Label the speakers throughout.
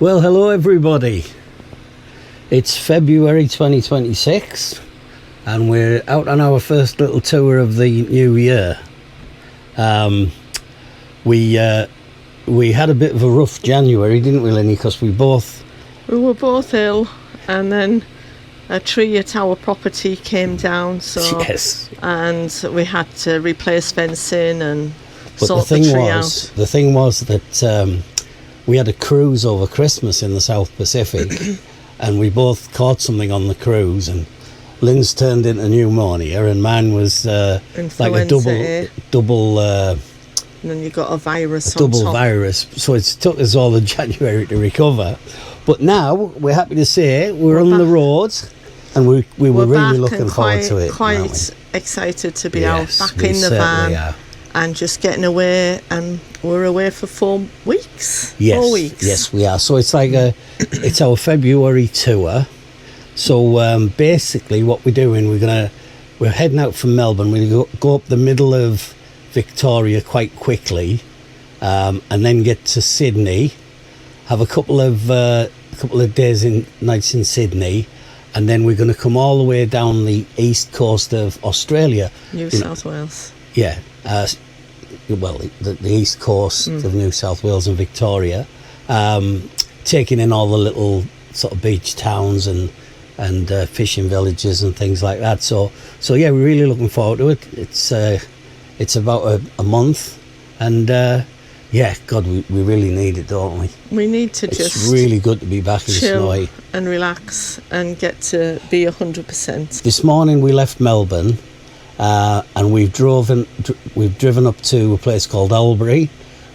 Speaker 1: Well, hello everybody. It's February 2026 and we're out on our first little tour of the new year. We had a bit of a rough January, didn't we, Lynn? Because we
Speaker 2: were both ill, and then a tree at our property came down, so
Speaker 1: yes,
Speaker 2: and we had to replace fencing and sort
Speaker 1: the
Speaker 2: the tree out.
Speaker 1: The thing was that we had a cruise over Christmas in the South Pacific and we both caught something on the cruise, and Lynn's turned into pneumonia and mine was like a double
Speaker 2: and then you got a virus on
Speaker 1: double
Speaker 2: top.
Speaker 1: virus, so it took us all of January to recover. But now we're happy to say we're on the roads, and we were really looking forward to it.
Speaker 2: Quite excited to be out back in the van
Speaker 1: are.
Speaker 2: and just getting away, and we're away for 4 weeks.
Speaker 1: Yes,
Speaker 2: 4 weeks.
Speaker 1: Yes, we are. So it's like it's our February tour. So basically, what we're doing, we're heading out from Melbourne. We go up the middle of Victoria quite quickly, and then get to Sydney. Have a couple of days nights in Sydney, and then we're going to come all the way down the east coast of Australia,
Speaker 2: New South Wales.
Speaker 1: Yeah, well, the east coast of New South Wales and Victoria, taking in all the little sort of beach towns and fishing villages and things like that. So yeah, we're really looking forward to it. It's about a month, and yeah, God, we really need it, don't we?
Speaker 2: We need to
Speaker 1: it's
Speaker 2: just
Speaker 1: really good to be back in
Speaker 2: chill
Speaker 1: snowy
Speaker 2: and relax and get to be 100%.
Speaker 1: This morning we left Melbourne, and we've driven up to a place called Albury,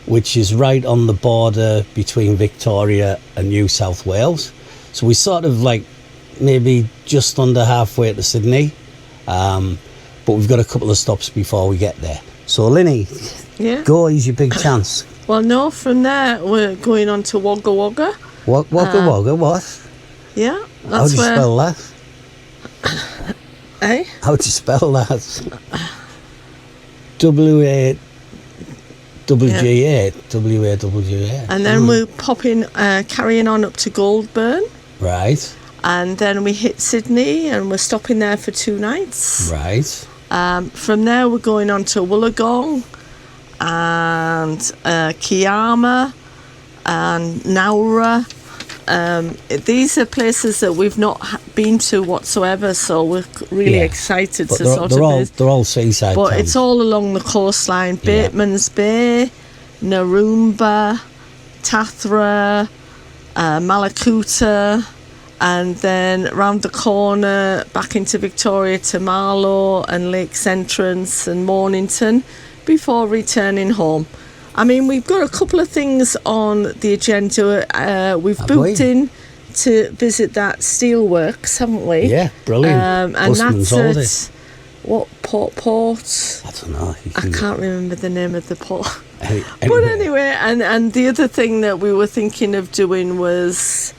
Speaker 1: which is right on the border between Victoria and New South Wales. So we sort of like maybe just under halfway to Sydney, but we've got a couple of stops before we get there. So Linny,
Speaker 2: yeah,
Speaker 1: go, is your big chance.
Speaker 2: Well, no, from there we're going on to Wagga Wagga.
Speaker 1: Wagga Wagga, what?
Speaker 2: Yeah, that's
Speaker 1: how do you spell that?
Speaker 2: Eh?
Speaker 1: How do you spell that? W-A-W-G-A. W-A-W-G-A.
Speaker 2: And then we're carrying on up to Goulburn.
Speaker 1: Right.
Speaker 2: And then we hit Sydney and we're stopping there for 2 nights.
Speaker 1: Right.
Speaker 2: From there we're going on to Wollongong and Kiama and Nowra. These are places that we've not been to whatsoever, so we're really excited to sort of.
Speaker 1: They're all seaside
Speaker 2: but
Speaker 1: towns.
Speaker 2: It's all along the coastline: Bateman's Bay, Naroomba, Tathra, Malakuta, and then round the corner back into Victoria to Marlow and Lakes Entrance and Mornington before returning home. I mean, we've got a couple of things on the agenda. We've booked in to visit that steelworks, haven't we?
Speaker 1: Yeah, brilliant.
Speaker 2: And that's at what port?
Speaker 1: I don't know.
Speaker 2: I can't remember the name of the port.
Speaker 1: Anyway.
Speaker 2: But anyway, and the other thing that we were thinking of doing was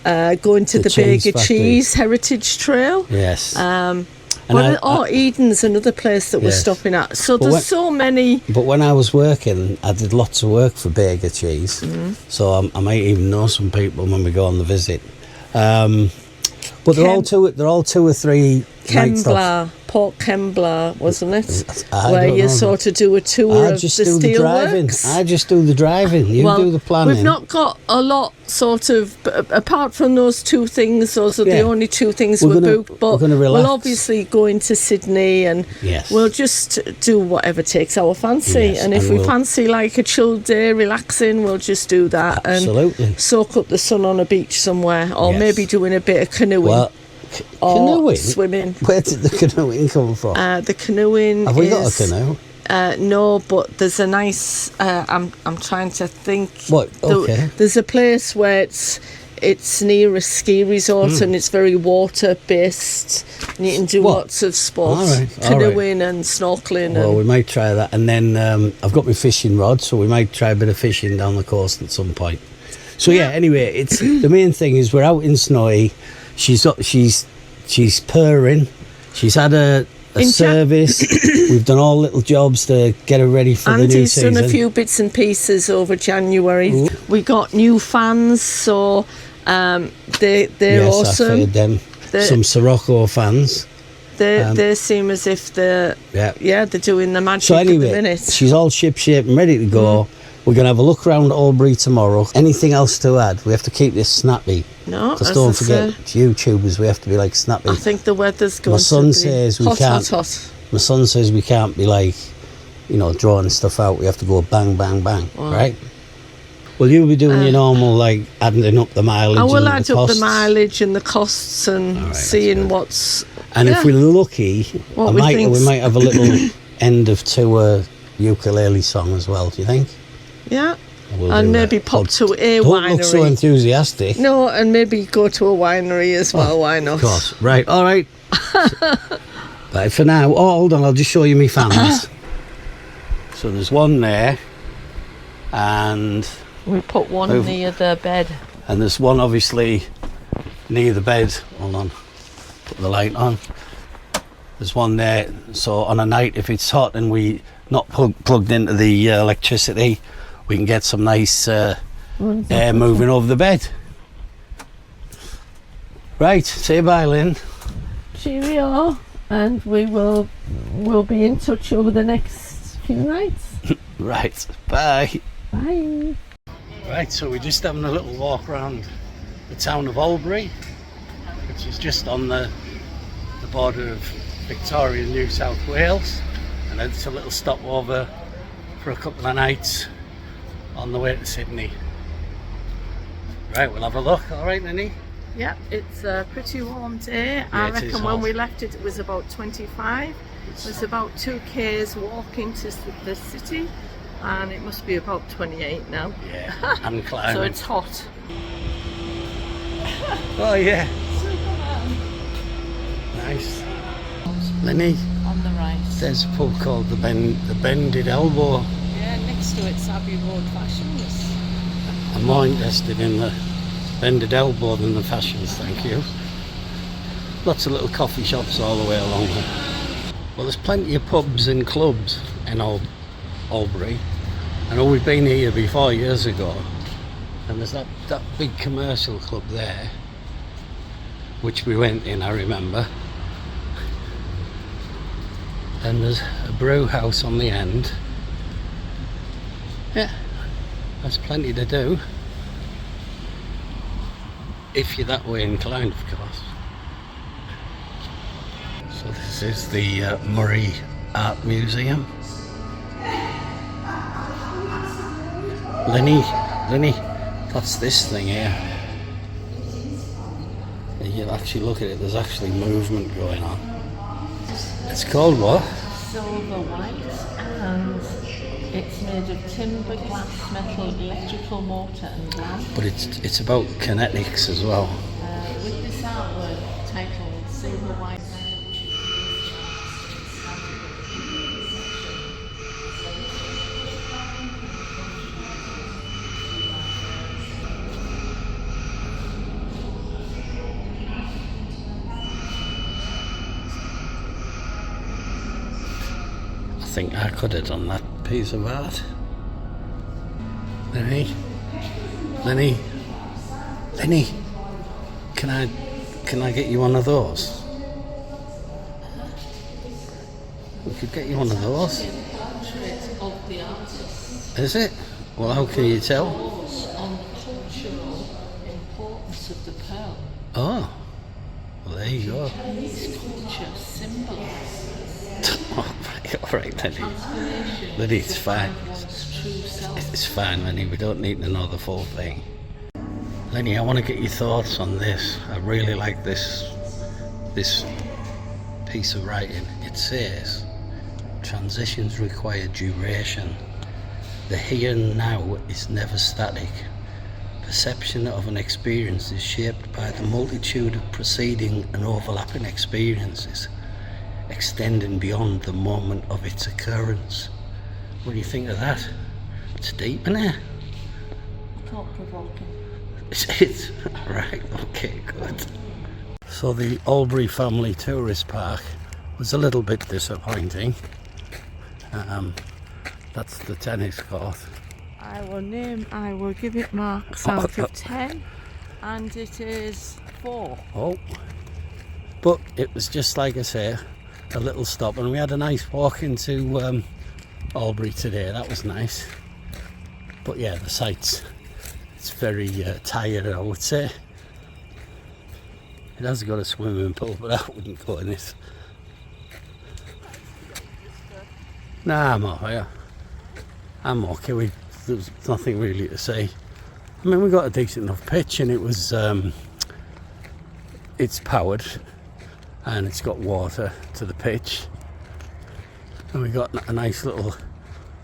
Speaker 2: going to the Bega Cheese Heritage Trail.
Speaker 1: Yes.
Speaker 2: Eden's another place that we're stopping at. So there's so many.
Speaker 1: But when I was working, I did lots of work for Bega Cheese, so I might even know some people when we go on the visit. But they're all 2 or 3 night stops.
Speaker 2: Port Kembla, wasn't it? Where you sort of do a tour of the steelworks.
Speaker 1: I just do the driving. You do the planning.
Speaker 2: We've not got a lot, sort of, apart from those 2 things. Those are the only 2 things we're booked. But we'll obviously go into Sydney and we'll just do whatever takes our fancy.
Speaker 1: Yes,
Speaker 2: and if we fancy like a chilled day, relaxing, we'll just do that.
Speaker 1: Absolutely.
Speaker 2: And soak up the sun on a beach somewhere, or maybe doing a bit of canoeing.
Speaker 1: Well,
Speaker 2: or swimming.
Speaker 1: Where did the canoeing come from?
Speaker 2: The canoeing.
Speaker 1: Have we got a canoe?
Speaker 2: No, but there's a nice. I'm trying to think.
Speaker 1: What? Okay.
Speaker 2: There's a place where it's near a ski resort and it's very water based. And you can do lots of sports, canoeing and snorkeling.
Speaker 1: Well, we might try that, and then I've got my fishing rod, so we might try a bit of fishing down the coast at some point. So anyway, it's the main thing is we're out in Snowy. She's purring. She's had a a service. We've done all little jobs to get her ready for the new
Speaker 2: Andy's
Speaker 1: season.
Speaker 2: done a few bits and pieces over January.
Speaker 1: Ooh.
Speaker 2: We got new fans, so they're
Speaker 1: yes,
Speaker 2: awesome.
Speaker 1: I fed them. Some Sirocco fans.
Speaker 2: They seem as if they're they're doing the magic
Speaker 1: so anyway,
Speaker 2: at the minute.
Speaker 1: She's all ship-shape and ready to go. We're going to have a look around Albury tomorrow. Anything else to add? We have to keep this snappy.
Speaker 2: No,
Speaker 1: because don't forget, YouTubers, we have to be like snappy.
Speaker 2: I think the weather's going
Speaker 1: My son
Speaker 2: to be
Speaker 1: says we
Speaker 2: hot,
Speaker 1: can't.
Speaker 2: hot.
Speaker 1: My son says we can't be like, drawing stuff out. We have to go bang, bang, bang, right? Well, you'll be doing your normal, like, adding up the mileage.
Speaker 2: I will
Speaker 1: and
Speaker 2: add
Speaker 1: the
Speaker 2: up
Speaker 1: costs.
Speaker 2: the mileage and the costs and seeing what's.
Speaker 1: And if we're lucky,
Speaker 2: we
Speaker 1: might have a little end of tour ukulele song as well. Do you think?
Speaker 2: Yeah.
Speaker 1: We'll
Speaker 2: and maybe pop to a winery.
Speaker 1: Don't look so enthusiastic.
Speaker 2: No, and maybe go to a winery as well. Why not?
Speaker 1: Of course. Right. All right. But for now, hold on. I'll just show you my fans. So there's one there, and
Speaker 2: we put one near the bed.
Speaker 1: And there's one obviously near the bed. Hold on. Put the light on. There's one there. So on a night, if it's hot and we not plugged into the electricity, we can get some nice air moving over the bed. Right, say bye, Lynn.
Speaker 2: Cheerio, and we'll be in touch over the next few nights.
Speaker 1: Right, bye.
Speaker 2: Bye.
Speaker 1: Right, so we're just having a little walk around the town of Albury, which is just on the border of Victoria and New South Wales, and it's a little stopover for a couple of nights on the way to Sydney. Right, we'll have a look. All right, Ninny?
Speaker 2: Yeah, it's a pretty warm day.
Speaker 1: Yeah,
Speaker 2: I reckon when we left it was about 25. It was about 2 k's walk into the city, and it must be about 28 now.
Speaker 1: Yeah, and climbing.
Speaker 2: So it's hot.
Speaker 1: Oh yeah. Nice. Lenny,
Speaker 2: On the right.
Speaker 1: there's a pub called the Bended Elbow.
Speaker 2: Yeah, next to it's Abbey Road Fashions.
Speaker 1: I'm more interested in the Bended Elbow than the fashions, thank you. Lots of little coffee shops all the way along there. Well, there's plenty of pubs and clubs in Albury. I know we've been here before years ago, and there's that big commercial club there, which we went in, I remember. And there's a brew house on the end. Yeah, that's plenty to do. If you're that way inclined, of course. So this is the Murray Art Museum. Lenny, that's this thing here. You actually look at it, there's actually movement going on. It's called what?
Speaker 2: Silver white, and it's made of timber, glass, metal, electrical motor and lamp.
Speaker 1: But it's about kinetics as well.
Speaker 2: With this artwork titled Silver White.
Speaker 1: I think I could have done that piece of art. Lenny, can I get you one of those? We could get you one of those.
Speaker 2: Of the artist.
Speaker 1: Is it? Well, how can you tell?
Speaker 2: On the cultural importance of the pearl.
Speaker 1: Oh, well, there you go.
Speaker 2: Chinese culture symbolizes
Speaker 1: All right, Lenny, it's fine. It's fine, Lenny. We don't need to know the full thing. Lenny, I want to get your thoughts on this. I really like this piece of writing. It says, transitions require duration. The here and now is never static. Perception of an experience is shaped by the multitude of preceding and overlapping experiences, extending beyond the moment of its occurrence. What do you think of that? It's deep, isn't it?
Speaker 2: thought-provoking.
Speaker 1: It's right, okay, good. So the Albury Family Tourist Park was a little bit disappointing. That's the tennis court.
Speaker 2: I will give it marks out of 10, and it is 4.
Speaker 1: Oh, but it was just like I say, a little stop, and we had a nice walk into Albury today. That was nice. But yeah, the site's very tired, I would say. It has got a swimming pool, but I wouldn't go in it. Nah, I'm okay. There's nothing really to say. I mean, we got a decent enough pitch, and it was it's powered, and it's got water to the pitch, and we got a nice little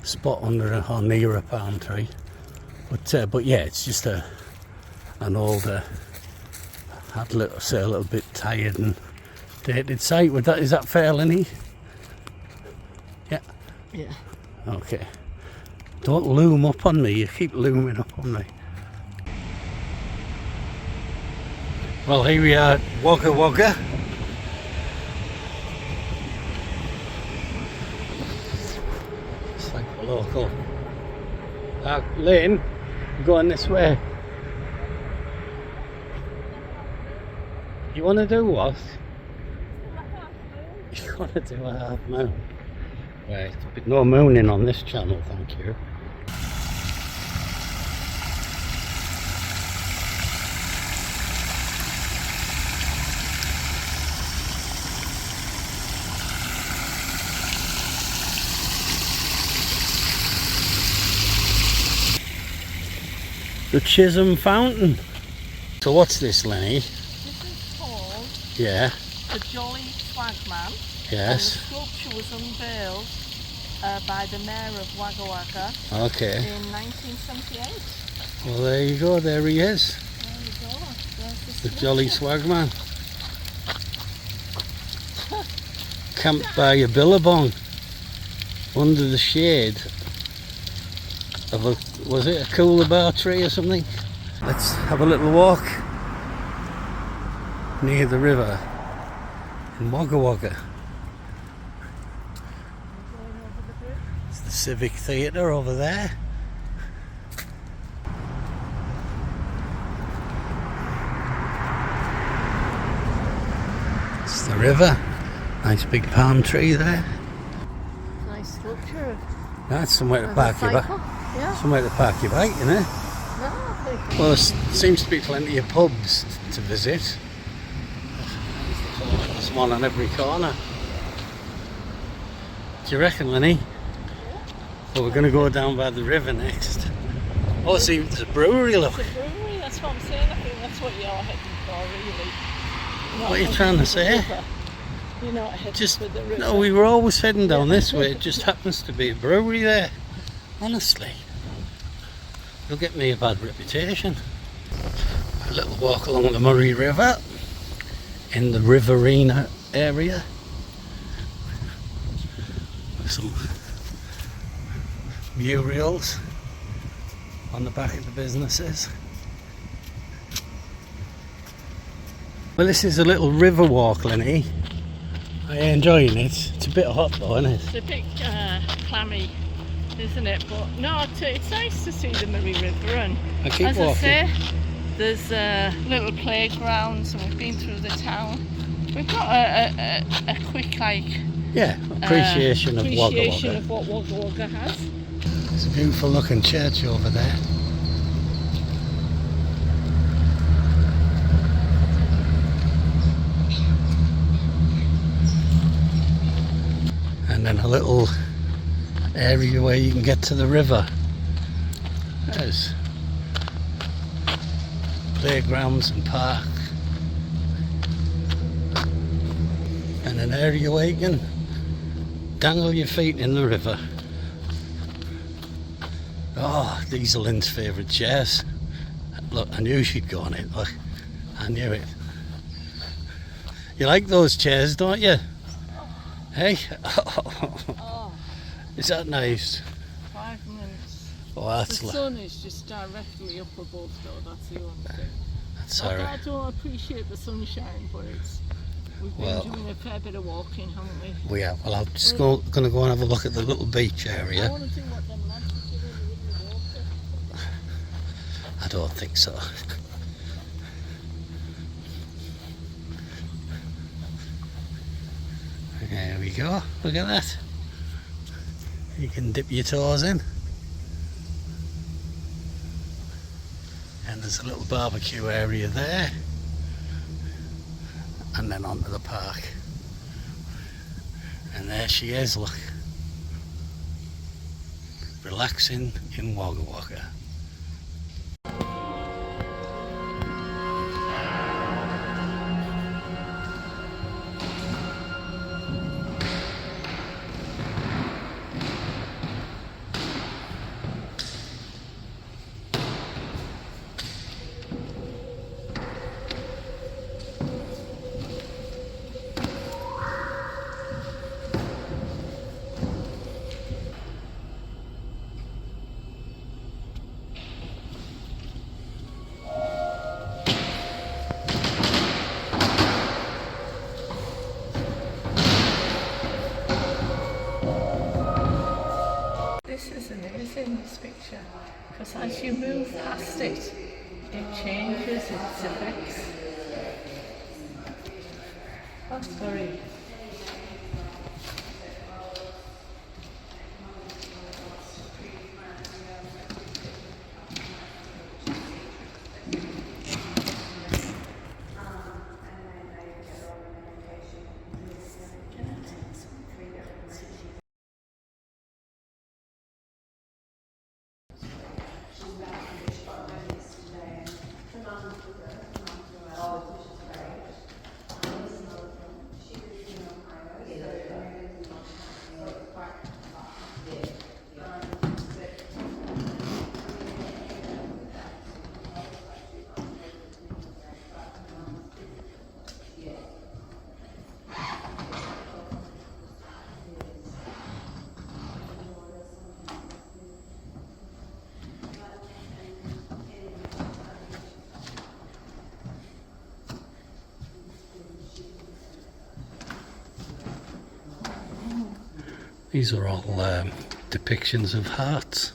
Speaker 1: spot under or near a palm tree. But yeah, it's just an older, a little bit tired and dated site. Is that fair, Lenny? Yeah.
Speaker 2: Yeah.
Speaker 1: Okay. Don't loom up on me. You keep looming up on me. Well, here we are, Wagga Wagga. It's like a local. Lynn, we're going this way. You want to do what? You want to do a half moon? Right, but no mooning on this channel, thank you. The Chisholm Fountain. So what's this, Lenny?
Speaker 2: This is called
Speaker 1: Yeah.
Speaker 2: the Jolly Swagman.
Speaker 1: Yes.
Speaker 2: And the sculpture was unveiled by the Mayor of Wagga Wagga
Speaker 1: Okay.
Speaker 2: in 1978.
Speaker 1: Well, there you go. There he is.
Speaker 2: There you go. There's
Speaker 1: The Jolly Swagman. Camped by a billabong under the shade of was it a coolabah tree or something? Let's have a little walk near the river in Wagga Wagga. It's the Civic Theatre over there. It's the river. Nice big palm tree there.
Speaker 2: nice sculpture of
Speaker 1: That's somewhere to park your bike.
Speaker 2: Yeah.
Speaker 1: Somewhere to park your bike, isn't it?
Speaker 2: No, I think
Speaker 1: Well, there seems to be plenty of pubs to visit. There's one on every corner. Do you reckon, Lenny?
Speaker 2: Yeah.
Speaker 1: Well, we're going to go down by the river next. Oh, see, there's a brewery, look.
Speaker 2: It's a brewery, that's what I'm saying. I think that's what you're heading for, really.
Speaker 1: What are you trying to say?
Speaker 2: You're not heading
Speaker 1: Just,
Speaker 2: for the river.
Speaker 1: no, we were always heading down this way. It just happens to be a brewery there. Honestly. You'll get me a bad reputation. A little walk along the Murray River in the Riverina area. Some murals on the back of the businesses. Well, this is a little river walk, Lenny. Are you enjoying it? It's a bit hot though, isn't it?
Speaker 2: It's a bit clammy, isn't it? But no, it's nice to see the Murray River, and
Speaker 1: I keep
Speaker 2: as
Speaker 1: walking.
Speaker 2: I say, there's little playgrounds, and we've been through the town. We've got a quick
Speaker 1: Yeah, appreciation of Wagga
Speaker 2: appreciation
Speaker 1: Wagga.
Speaker 2: of what Wagga Wagga has.
Speaker 1: There's a beautiful looking church over there. And then a little area where you can get to the river. There's playgrounds and park. And an area where you can dangle your feet in the river. Oh, these are Lynn's favourite chairs. Look, I knew she'd go on it. Look, I knew it. You like those chairs, don't you? Hey?
Speaker 2: Oh,
Speaker 1: Is that nice?
Speaker 2: 5 minutes.
Speaker 1: Oh, that's
Speaker 2: The sun is just directly up above, though. That's the only thing.
Speaker 1: that's
Speaker 2: I
Speaker 1: alright.
Speaker 2: don't appreciate the sunshine, but We've been doing a fair bit of walking, haven't we?
Speaker 1: We have. Well, I'm just going to go and have a look at the little beach
Speaker 2: I
Speaker 1: area.
Speaker 2: want to do what them lads are doing in the water.
Speaker 1: I don't think so. There we go. Look at that. You can dip your toes in. And there's a little barbecue area there. And then onto the park. And there she is, look. Relaxing in Wagga Wagga.
Speaker 2: This is amazing, this picture, because as you move past it, it changes its effects. That's very...
Speaker 1: These are all depictions of hearts.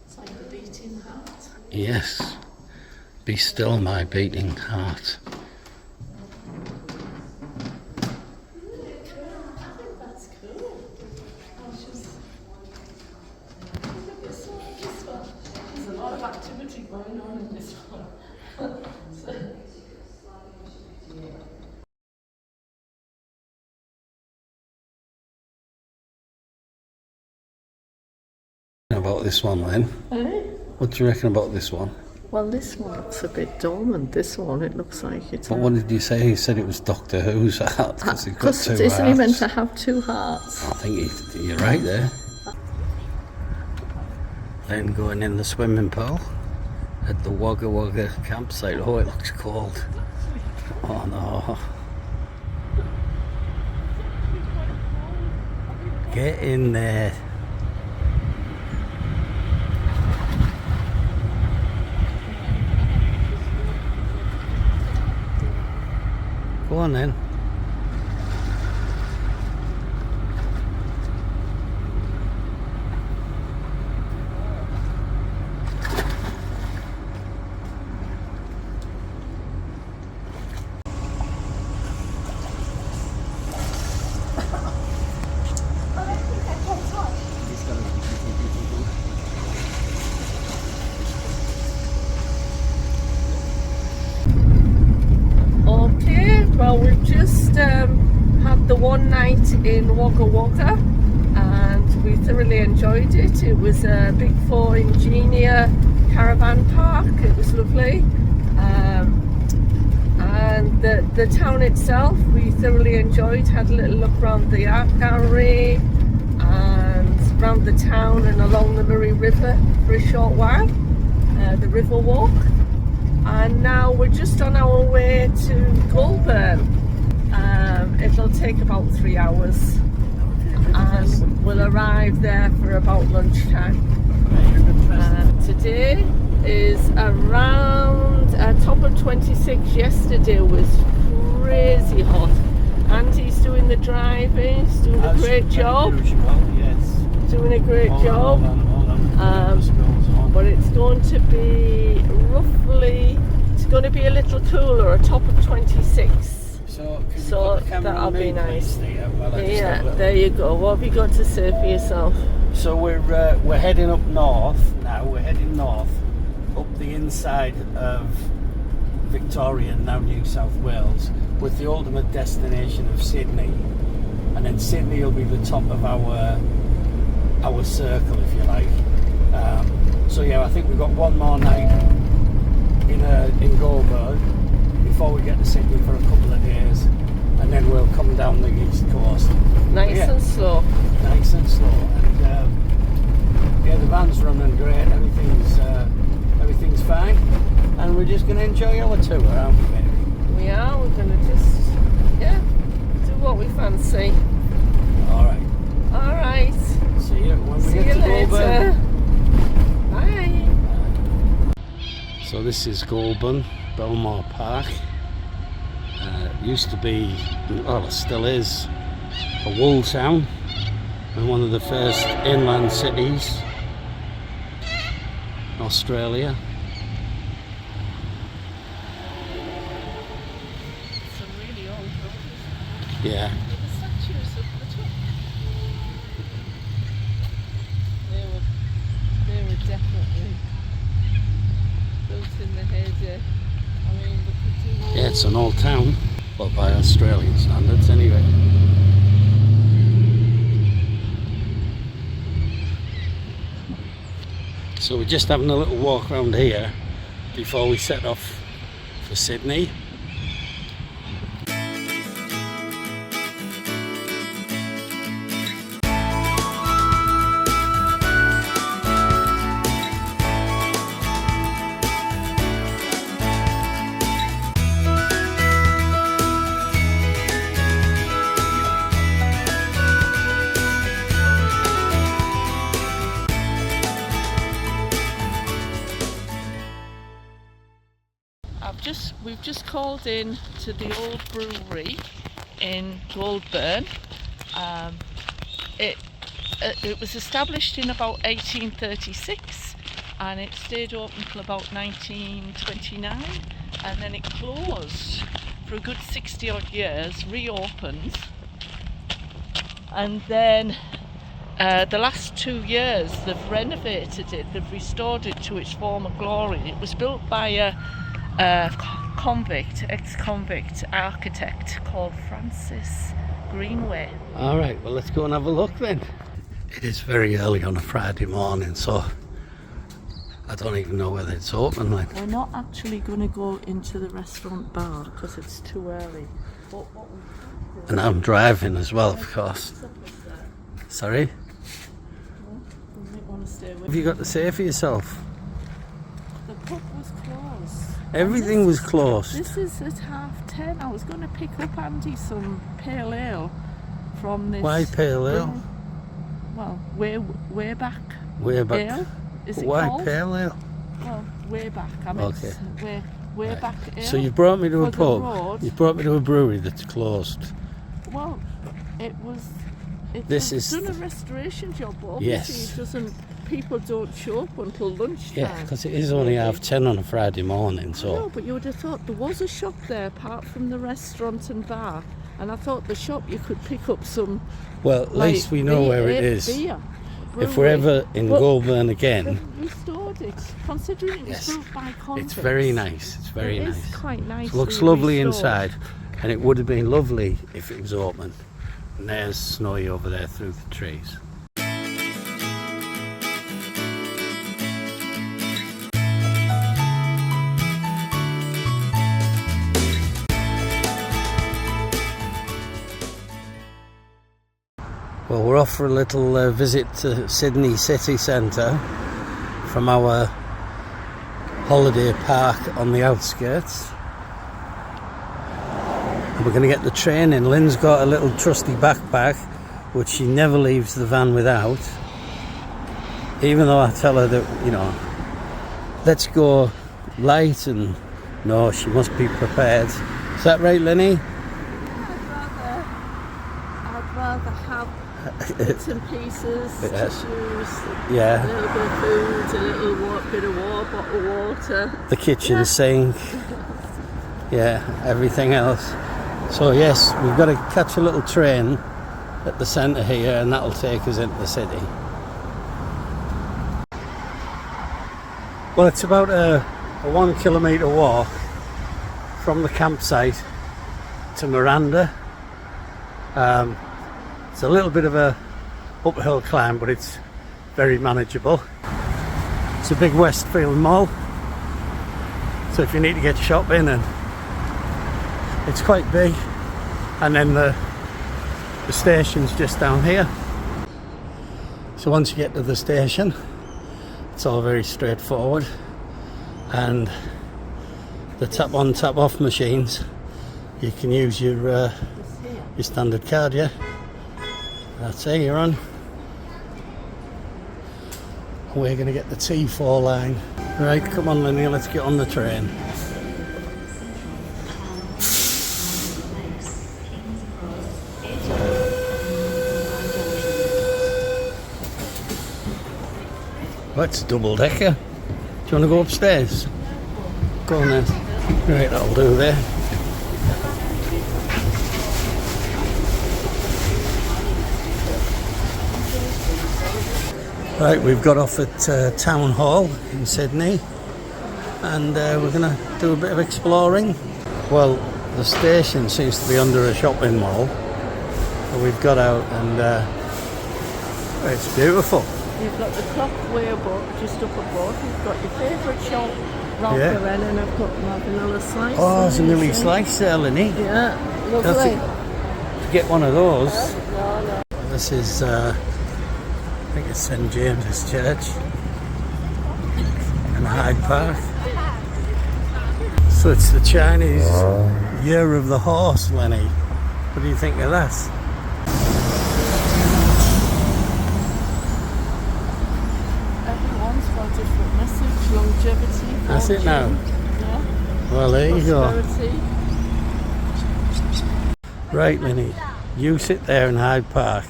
Speaker 2: It's like a beating heart.
Speaker 1: Yes. Be still, my beating heart.
Speaker 2: That's cool. I was just... Look at this one. There's a lot of activity going on in this one.
Speaker 1: About this one, Lynn. What do you reckon about this one?
Speaker 2: Well, this one looks a bit dormant. This one, it looks like it's...
Speaker 1: But what did you say? He said it was Doctor Who's heart because he's got two
Speaker 2: isn't
Speaker 1: hearts.
Speaker 2: he meant to have two hearts?
Speaker 1: I think you're right there. Then going in the swimming pool at the Wagga Wagga campsite. Oh, it looks cold. Oh no. Get in there. Go on then.
Speaker 2: Well, we've just had the one night in Wagga Wagga and we thoroughly enjoyed it. It was a Big Four Ingenia caravan park. It was lovely. And the town itself we thoroughly enjoyed. Had a little look around the art gallery and around the town and along the Murray River for a short while, the river walk. And now we're just on our way to Goulburn. It'll take about 3 hours and we'll arrive there for about lunchtime. Today is around top of 26. Yesterday was crazy hot. Andy's doing the driving, he's doing a great job.
Speaker 1: Yes.
Speaker 2: Doing a great job.
Speaker 1: Hold on.
Speaker 2: But it's going to be roughly, it's going to be a little cooler, a top of 26.
Speaker 1: So
Speaker 2: that'll be nice.
Speaker 1: Yeah,
Speaker 2: there you go. What have you got to say for yourself?
Speaker 1: So we're heading up north now. We're heading north up the inside of Victoria, now New South Wales, with the ultimate destination of Sydney, and then Sydney will be the top of our circle, if you like. So yeah, I think we've got one more night in Goulburn before we get to Sydney for a couple of days, and then we'll come down the east coast.
Speaker 2: Nice and slow.
Speaker 1: Nice and slow, and yeah, the van's running great. Everything's fine, and we're just going to enjoy our tour, aren't we, baby?
Speaker 2: We are. We're going to just do what we fancy.
Speaker 1: All right.
Speaker 2: All right.
Speaker 1: See you when we
Speaker 2: See
Speaker 1: get
Speaker 2: you
Speaker 1: to
Speaker 2: later.
Speaker 1: Goulburn.
Speaker 2: Bye.
Speaker 1: So this is Goulburn, Belmore Park. Used to be, well, it still is, a wool town and one of the first inland cities in Australia.
Speaker 2: It's a really old building.
Speaker 1: Yeah.
Speaker 2: The statues up the top. They were definitely built in the heyday. I mean, look at the
Speaker 1: Yeah, it's an old town, well, by Australian standards anyway. So we're just having a little walk around here before we set off for Sydney.
Speaker 2: We've just called in to the old brewery in Goulburn. It was established in about 1836 and it stayed open till about 1929, and then it closed for a good 60 odd years, reopened, and then the last 2 years they've renovated it, they've restored it to its former glory. It was built by a ex-convict architect called Francis Greenway.
Speaker 1: All right, well, let's go and have a look then. It is very early on a Friday morning, so I don't even know whether it's open. Like,
Speaker 2: we're not actually going to go into the restaurant bar because it's too early. But what we
Speaker 1: and I'm driving as well, of course. Sorry?
Speaker 2: We might want to stay with
Speaker 1: What have you got to say for yourself?
Speaker 2: The pub was closed.
Speaker 1: Everything was closed.
Speaker 2: This is at 10:30. I was going to pick up Andy some pale ale from this.
Speaker 1: Why pale ale?
Speaker 2: Well, way back.
Speaker 1: Way back.
Speaker 2: Ale? Is it
Speaker 1: Why
Speaker 2: called?
Speaker 1: pale ale?
Speaker 2: Well, way back. I mean,
Speaker 1: Okay.
Speaker 2: way
Speaker 1: Right.
Speaker 2: back ale.
Speaker 1: So you brought me to a
Speaker 2: for the
Speaker 1: pub.
Speaker 2: road.
Speaker 1: You brought me to a brewery that's closed.
Speaker 2: Well, it was.
Speaker 1: This
Speaker 2: It's
Speaker 1: is
Speaker 2: done a restoration job, but
Speaker 1: Yes.
Speaker 2: obviously it doesn't. People don't show up until lunchtime.
Speaker 1: Yeah, because it is only 10:30 on a Friday morning, so.
Speaker 2: No, but you would have thought there was a shop there apart from the restaurant and bar, and I thought the shop you could pick up some.
Speaker 1: Well, at least we know where it is.
Speaker 2: Beer,
Speaker 1: If we're ever in
Speaker 2: But
Speaker 1: Goulburn again,
Speaker 2: they've restored it, considering it was
Speaker 1: Yes.
Speaker 2: built by convicts.
Speaker 1: it's very nice. It's very
Speaker 2: It
Speaker 1: nice.
Speaker 2: is quite nice.
Speaker 1: It looks lovely inside, and it would have been lovely if it was open. And there's Snowy over there through the trees. Well, we're off for a little visit to Sydney city centre from our holiday park on the outskirts. We're going to get the train in. Lynn's got a little trusty backpack which she never leaves the van without, even though I tell her that, you know, let's go light, and no, she must be prepared. Is that right, Linny?
Speaker 2: have bits and pieces,
Speaker 1: Yes.
Speaker 2: tissues, a
Speaker 1: Yeah,
Speaker 2: little bit of food, a little bit of water, bottle of water.
Speaker 1: the kitchen
Speaker 2: Yeah.
Speaker 1: sink. Yeah, everything else. So yes, we've got to catch a little train at the centre here, and that'll take us into the city. Well, it's about a 1 kilometre walk from the campsite to Miranda. It's a little bit of a uphill climb, but it's very manageable. It's a big Westfield mall, so if you need to get shopping, and it's quite big. And then the station's just down here. So once you get to the station, it's all very straightforward, and the tap on tap off machines, you can use your standard card. Yeah, that's it, you're on. We're going to get the T4 line. Right, come on Lynn, let's get on the train. That's double decker. Do you want to go upstairs? Go on then. Right, that'll do there. Right, we've got off at Town Hall in Sydney, and we're going to do a bit of exploring. Well, the station seems to be under a shopping mall, so we've got out, and it's beautiful.
Speaker 2: You've got the Clockway above, just up above. You've got your favourite shop, Ralph Lauren, and I've got my vanilla slice.
Speaker 1: Oh, there's a Millie slice there, Linny.
Speaker 2: Yeah, lovely.
Speaker 1: To get one of those.
Speaker 2: No.
Speaker 1: This is, I think it's St James's Church in Hyde Park. So it's the Chinese Year of the Horse, Lenny. What do you think of that?
Speaker 2: Everyone's got a different message, longevity.
Speaker 1: That's it now.
Speaker 2: Yeah.
Speaker 1: Well, there you go.
Speaker 2: Prosperity.
Speaker 1: Right, Lenny, you sit there in Hyde Park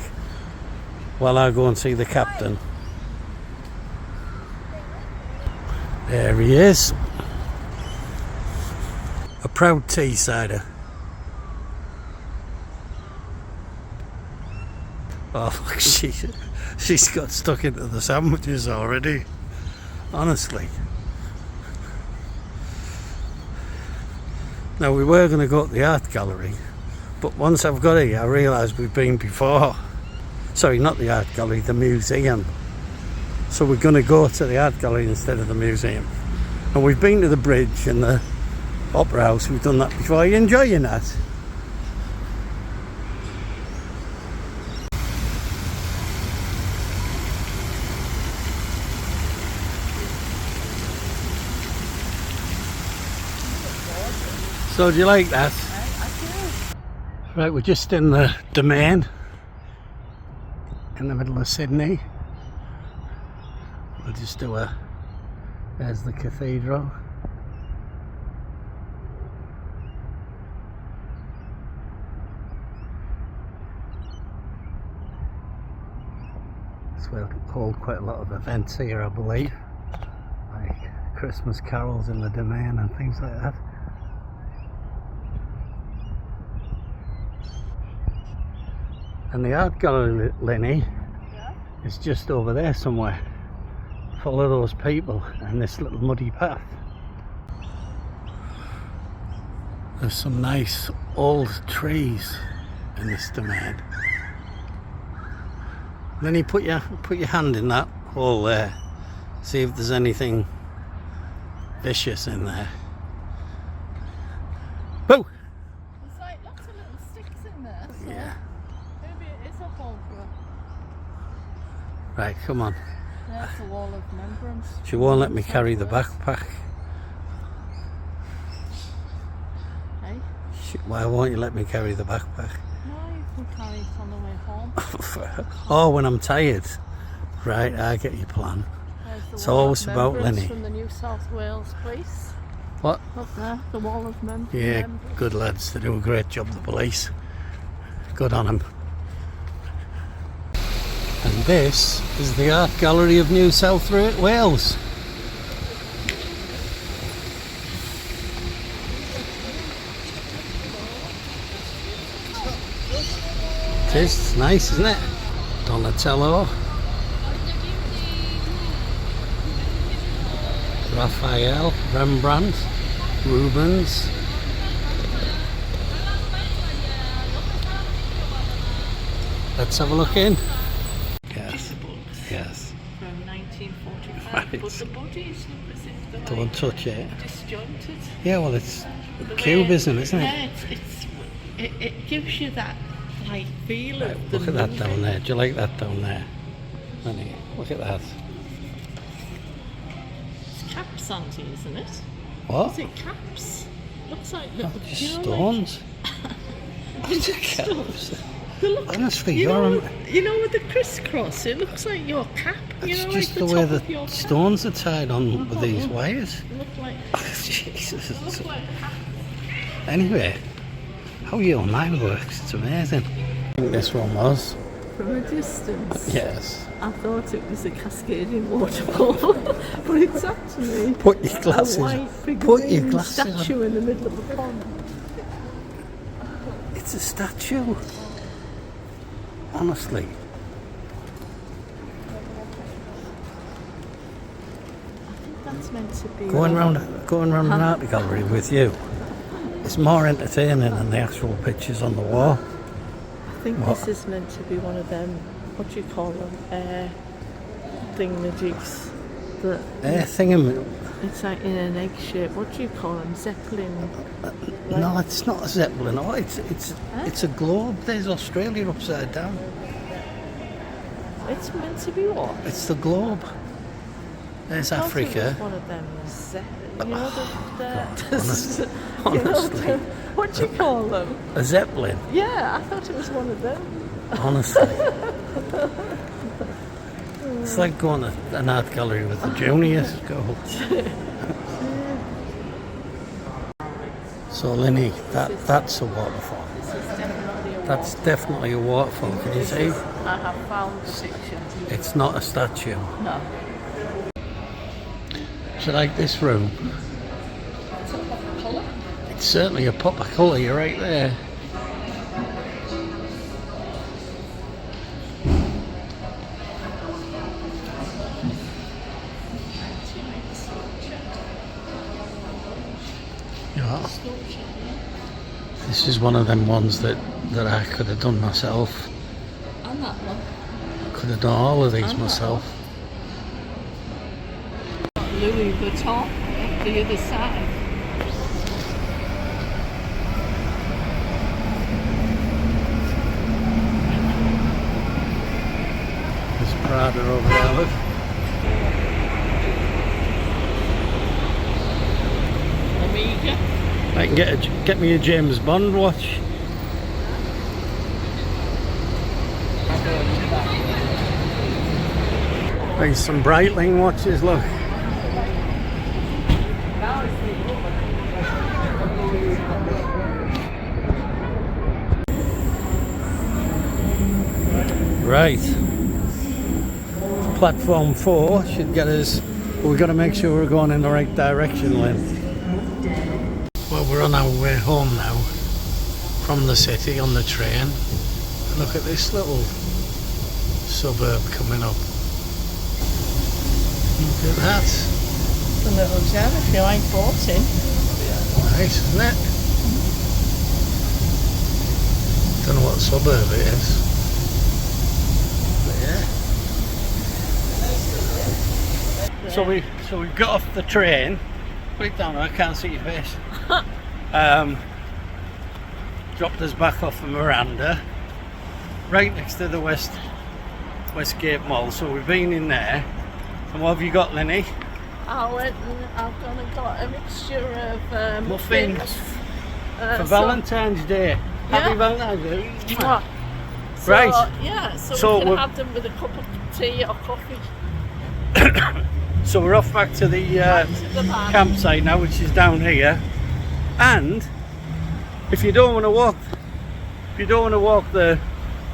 Speaker 1: while I go and see the captain. There he is. A proud Teessider. Oh, look, she's got stuck into the sandwiches already. Honestly. Now, we were going to go to the art gallery, but once I've got here, I realise we've been before. Sorry, not the art gallery, the museum. So we're going to go to the art gallery instead of the museum. And we've been to the bridge and the opera house. We've done that before. Are you enjoying that? So do you like that?
Speaker 2: I do.
Speaker 1: Right, we're just in the Domain in the middle of Sydney. We'll just do there's the cathedral. This will hold quite a lot of events here, I believe, like Christmas carols in the Domain and things like that. And the art gallery, Lenny, is just over there somewhere. Follow those people and this little muddy path. There's some nice old trees in this Domain. Lenny, put your hand in that hole there. See if there's anything vicious in there. Boo!
Speaker 2: There's like lots of little sticks in there. So
Speaker 1: Yeah.
Speaker 2: maybe it is a hole for.
Speaker 1: Right, come on.
Speaker 2: There's the wall of remembrance.
Speaker 1: She won't let me carry the backpack.
Speaker 2: Hey?
Speaker 1: Why won't you let me carry the backpack?
Speaker 2: No, you can carry it on the way home.
Speaker 1: Oh, when I'm tired. Right, I get your plan.
Speaker 2: There's the
Speaker 1: It's
Speaker 2: wall
Speaker 1: always
Speaker 2: of
Speaker 1: about
Speaker 2: remembrance
Speaker 1: Lenny.
Speaker 2: from the New South Wales police.
Speaker 1: What?
Speaker 2: Up there, the wall of
Speaker 1: Yeah, good lads. They do a great job, the police. Good on them. this is the Art Gallery of New South Wales. It is, it's nice, isn't it? Donatello, Raphael, Rembrandt, Rubens. Let's have a look in. Yes. Yes.
Speaker 2: From 1945,
Speaker 1: Right.
Speaker 2: but the bodies look as if they're
Speaker 1: Don't touch it.
Speaker 2: disjointed.
Speaker 1: Yeah, well, it's
Speaker 2: The
Speaker 1: cubism, isn't it?
Speaker 2: Yeah, it gives you that like feel of the
Speaker 1: Look at that
Speaker 2: moving.
Speaker 1: down there. Do you like that down there? Honey, look at that.
Speaker 2: It's caps, auntie, isn't it?
Speaker 1: What?
Speaker 2: Is it caps? Looks like little
Speaker 1: Just stones.
Speaker 2: Is it stones? They look,
Speaker 1: Honestly,
Speaker 2: you
Speaker 1: you're
Speaker 2: know, you know, with the crisscross, it looks like your cap. You
Speaker 1: It's
Speaker 2: know,
Speaker 1: just
Speaker 2: like
Speaker 1: the way
Speaker 2: top
Speaker 1: the
Speaker 2: of your cap.
Speaker 1: stones are tied on with these wires.
Speaker 2: Look like,
Speaker 1: Jesus.
Speaker 2: look like cap.
Speaker 1: Anyway, how your mind works, it's amazing. I think this one was.
Speaker 2: From a distance,
Speaker 1: Yes.
Speaker 2: I thought it was a cascading waterfall, but it's actually
Speaker 1: Put your glasses
Speaker 2: a
Speaker 1: on.
Speaker 2: white
Speaker 1: Put your
Speaker 2: figurine
Speaker 1: glasses on.
Speaker 2: statue in the middle of the pond.
Speaker 1: It's a statue. Honestly.
Speaker 2: That's meant to be
Speaker 1: Going round an art gallery with you. It's more entertaining than the actual pictures on the wall.
Speaker 2: I think
Speaker 1: What?
Speaker 2: this is meant to be one of them. What do you call them? Thingamajigs. That
Speaker 1: Thingam.
Speaker 2: it's like in an egg shape. What do you call them? Zeppelin.
Speaker 1: No, it's not a zeppelin. Oh, it's a globe. There's Australia upside down.
Speaker 2: It's meant to be what?
Speaker 1: It's the globe. There's
Speaker 2: I thought it was
Speaker 1: Africa.
Speaker 2: one of them. You know the
Speaker 1: Honestly,
Speaker 2: you know
Speaker 1: honestly.
Speaker 2: what do you call them?
Speaker 1: A zeppelin.
Speaker 2: Yeah, I thought it was one of them.
Speaker 1: Honestly. It's like going to an art gallery with the juniors. Go. So, Lynny, that's a waterfall.
Speaker 2: This is definitely a
Speaker 1: That's definitely a waterfall. Can you see?
Speaker 2: I have found the picture.
Speaker 1: It's not a statue.
Speaker 2: No.
Speaker 1: Do you like this room?
Speaker 2: It's a pop colour.
Speaker 1: It's certainly a pop of colour. You're right there. Yeah. This is one of them ones that I could have done myself.
Speaker 2: And that one.
Speaker 1: Could have done all of these
Speaker 2: And that
Speaker 1: myself.
Speaker 2: Louis Vuitton, the other side.
Speaker 1: There's Prada over there, look.
Speaker 2: Omega.
Speaker 1: I can get me a James Bond watch. There's some Breitling watches, look. Right. Platform 4 should get us. We've got to make sure we're going in the right direction, Lynn. Well, we're on our way home now from the city on the train. Look at this little suburb coming up. Look at that.
Speaker 2: It's a little gem if you like boating.
Speaker 1: Nice, isn't it? Don't know what suburb it is. But yeah. So we got off the train. Put it down, I can't see your face. Dropped us back off the Miranda, right next to the Westgate Mall. So we've been in there. And what have you got, Lynny?
Speaker 2: I went and I've gone and got a mixture of
Speaker 1: Muffins.
Speaker 2: For
Speaker 1: For Valentine's Day. Happy Valentine's Day.
Speaker 2: Mwah. So,
Speaker 1: Right.
Speaker 2: Yeah,
Speaker 1: So
Speaker 2: so we can
Speaker 1: we're-
Speaker 2: have them with a cup of tea or coffee.
Speaker 1: So we're off back to the
Speaker 2: To the van.
Speaker 1: campsite now, which is down here. And if you don't want to walk the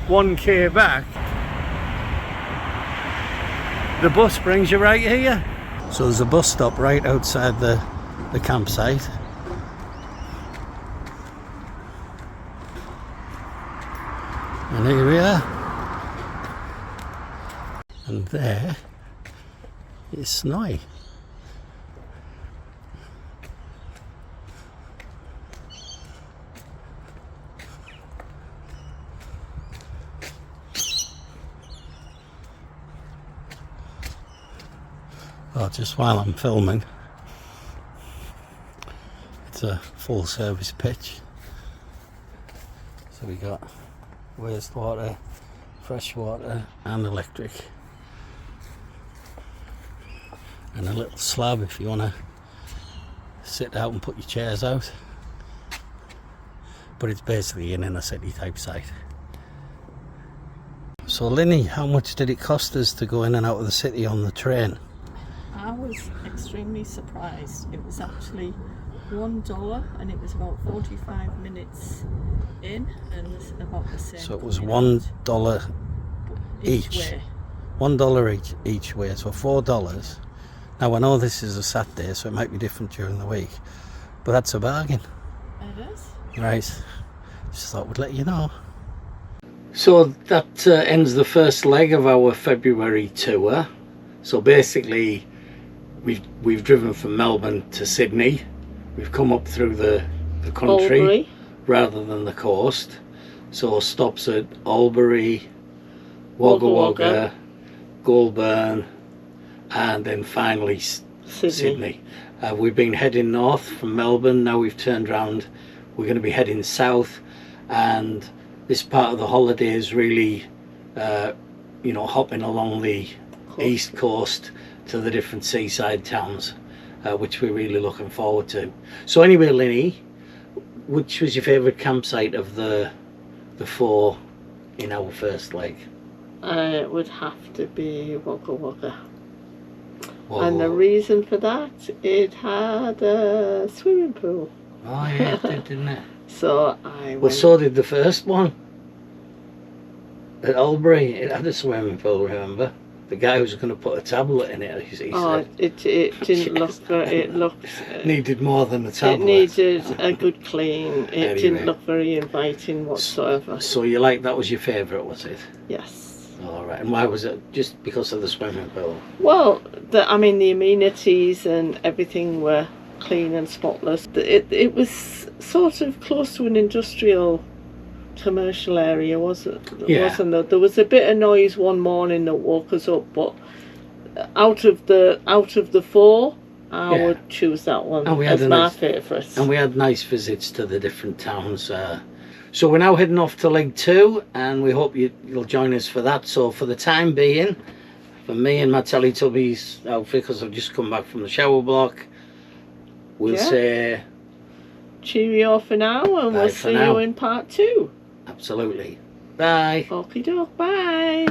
Speaker 1: 1k back, The bus brings you right here. So there's a bus stop right outside the campsite. And here we are. And there is Snowy. Well, just while I'm filming, it's a full service pitch. So we got wastewater, fresh water and electric. And a little slab if you want to sit out and put your chairs out. But it's basically an inner city type site. So Lynn, how much did it cost us to go in and out of the city on the train?
Speaker 2: I was extremely surprised. It was actually $1 and it was about 45 minutes in and it was about the same.
Speaker 1: So it was $1 each.
Speaker 2: Way.
Speaker 1: $1 each way, so $4. Now I know this is a Saturday, so it might be different during the week, but that's a bargain.
Speaker 2: It is.
Speaker 1: Right, just thought we'd let you know. So that ends the first leg of our February tour. So basically we've driven from Melbourne to Sydney. We've come up through the country
Speaker 2: Albury,
Speaker 1: rather than the coast. So stops at Albury, Wagga Wagga, Goulburn, and then finally Sydney. We've been heading north from Melbourne. Now we've turned round. We're going to be heading south, and this part of the holiday is really you know, hopping along the east coast to the different seaside towns, which we're really looking forward to. So anyway, Lynn, which was your favourite campsite of the four in our first leg?
Speaker 2: it would have to be Wagga Wagga.
Speaker 1: Whoa.
Speaker 2: And the reason for that, it had a swimming pool.
Speaker 1: Oh yeah, it did, didn't it?
Speaker 2: So
Speaker 1: Well, so did the first one at Albury. It had a swimming pool, remember? The guy who was going to put a tablet in it, he said.
Speaker 2: It didn't look good. It looked...
Speaker 1: needed more than a tablet.
Speaker 2: It needed a good clean. It
Speaker 1: Anyway.
Speaker 2: didn't look very inviting whatsoever.
Speaker 1: So you like that was your favourite, was it?
Speaker 2: Yes.
Speaker 1: All right. And why was it? Just because of the swimming pool?
Speaker 2: Well, the amenities and everything were clean and spotless. It was sort of close to an industrial commercial area, wasn't there? There was a bit of noise one morning that woke us up, but out of the four, I would choose that one as my favourite.
Speaker 1: And we had nice visits to the different towns. So we're now heading off to leg 2, and we hope you'll join us for that. So for the time being, for me and my Teletubbies outfit, because I've just come back from the shower block, we'll say
Speaker 2: cheerio for now, and we'll see you in part 2.
Speaker 1: Absolutely. Bye.
Speaker 2: Okie doke, bye.